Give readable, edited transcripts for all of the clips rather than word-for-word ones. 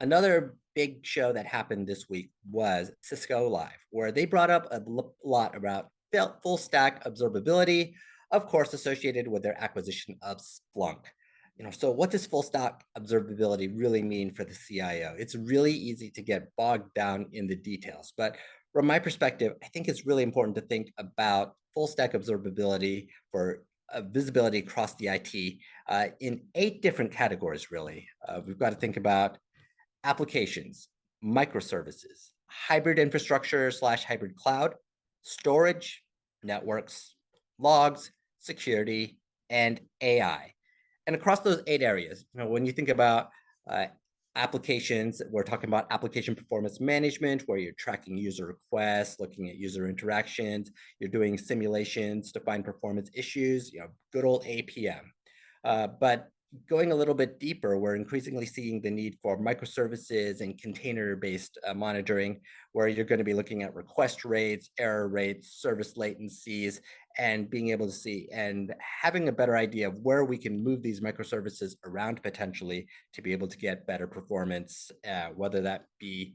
Another big show that happened this week was Cisco Live, where they brought up a lot about full stack observability, of course, associated with their acquisition of Splunk. So what does full stack observability really mean for the CIO? It's really easy to get bogged down in the details, but from my perspective, I think it's really important to think about full stack observability for visibility across the IT in 8 different categories, really. We've got to think about applications, microservices, hybrid infrastructure slash hybrid cloud, storage, networks, logs, security, and AI. And across those 8 areas, when you think about uh, applications, we're talking about application performance management, where you're tracking user requests, looking at user interactions, you're doing simulations to find performance issues, good old APM. But going a little bit deeper, we're increasingly seeing the need for microservices and container-based monitoring, where you're going to be looking at request rates, error rates, service latencies, and being able to see and having a better idea of where we can move these microservices around potentially to be able to get better performance, whether that be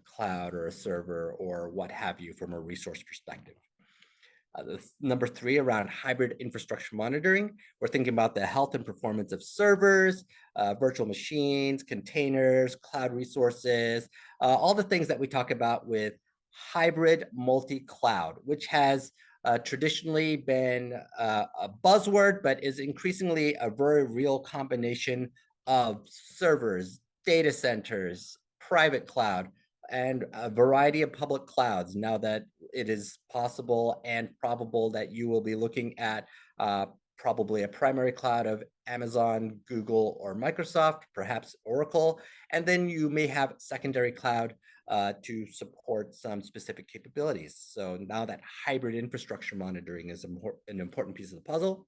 cloud or a server or what have you from a resource perspective. Number 3, around hybrid infrastructure monitoring, we're thinking about the health and performance of servers, virtual machines, containers, cloud resources, all the things that we talk about with hybrid multi-cloud, which has traditionally been a buzzword, but is increasingly a very real combination of servers, data centers, private cloud, and a variety of public clouds now that it is possible and probable that you will be looking at probably a primary cloud of Amazon, Google, or Microsoft, perhaps Oracle, and then you may have secondary cloud to support some specific capabilities. So now that hybrid infrastructure monitoring is an important piece of the puzzle.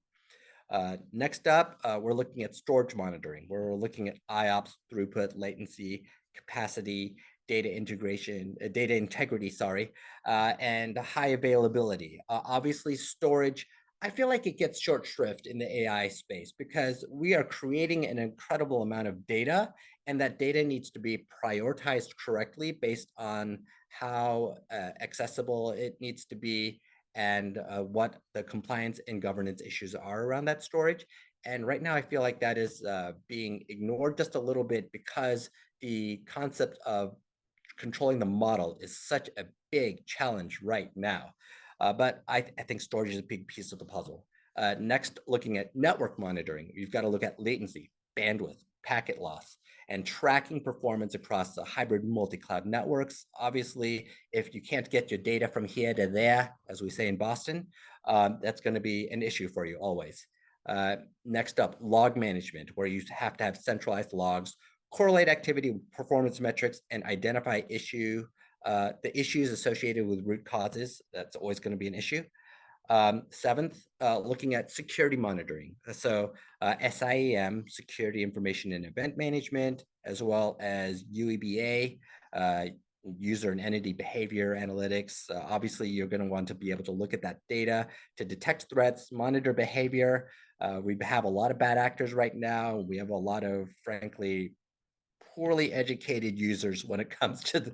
Next up, we're looking at storage monitoring, where we're looking at IOPS, throughput, latency, capacity, data integration, data integrity, sorry, and high availability. Obviously, storage, I feel like it gets short shrift in the AI space because we are creating an incredible amount of data, and that data needs to be prioritized correctly based on how accessible it needs to be and what the compliance and governance issues are around that storage. And right now, I feel like that is being ignored just a little bit because the concept of controlling the model is such a big challenge right now. But I think storage is a big piece of the puzzle. Next, looking at network monitoring, you've got to look at latency, bandwidth, packet loss, and tracking performance across the hybrid multi-cloud networks. Obviously, if you can't get your data from here to there, as we say in Boston, that's going to be an issue for you always. Next up, log management, where you have to have centralized logs, correlate activity with performance metrics, and identify the issues associated with root causes. That's always going to be an issue. Seventh, looking at security monitoring. So SIEM, security information and event management, as well as UEBA, user and entity behavior analytics. Obviously, you're going to want to be able to look at that data to detect threats, monitor behavior. We have a lot of bad actors right now. We have a lot of, frankly, poorly educated users when it comes to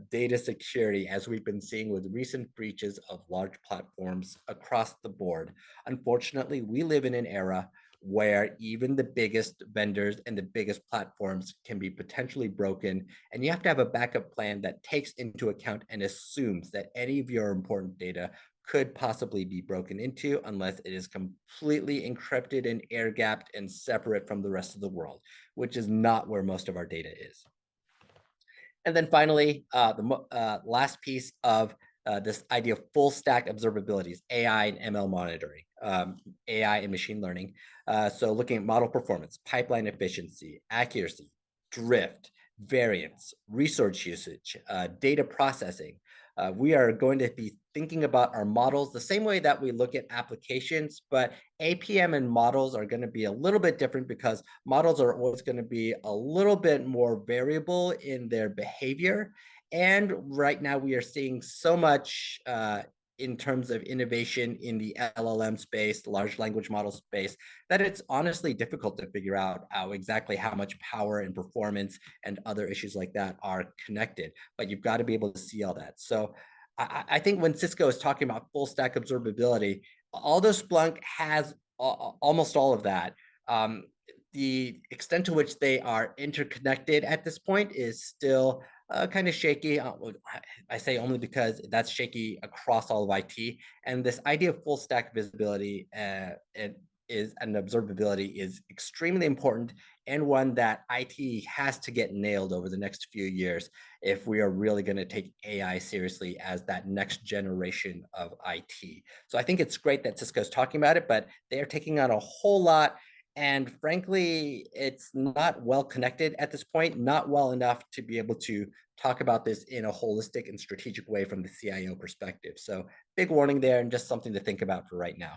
data security, as we've been seeing with recent breaches of large platforms across the board. Unfortunately, we live in an era where even the biggest vendors and the biggest platforms can be potentially broken, and you have to have a backup plan that takes into account and assumes that any of your important data could possibly be broken into unless it is completely encrypted and air gapped and separate from the rest of the world, which is not where most of our data is. And then finally, the last piece of this idea of full stack observability is AI and ML monitoring, AI and machine learning. So looking at model performance, pipeline efficiency, accuracy, drift, variance, resource usage, data processing. We are going to be thinking about our models the same way that we look at applications, but APM and models are going to be a little bit different because models are always going to be a little bit more variable in their behavior. And right now we are seeing so much in terms of innovation in the LLM space, the large language model space, that it's honestly difficult to figure out exactly how much power and performance and other issues like that are connected. But you've got to be able to see all that. So I think when Cisco is talking about full stack observability, although Splunk has almost all of that, um, the extent to which they are interconnected at this point is still kind of shaky. Well, I say only because that's shaky across all of IT. And this idea of full stack visibility and observability is extremely important, and one that IT has to get nailed over the next few years if we are really going to take AI seriously as that next generation of IT. So I think it's great that Cisco's talking about it, but they are taking on a whole lot. And frankly, it's not well connected at this point, not well enough to be able to talk about this in a holistic and strategic way from the CIO perspective. So big warning there, and just something to think about for right now.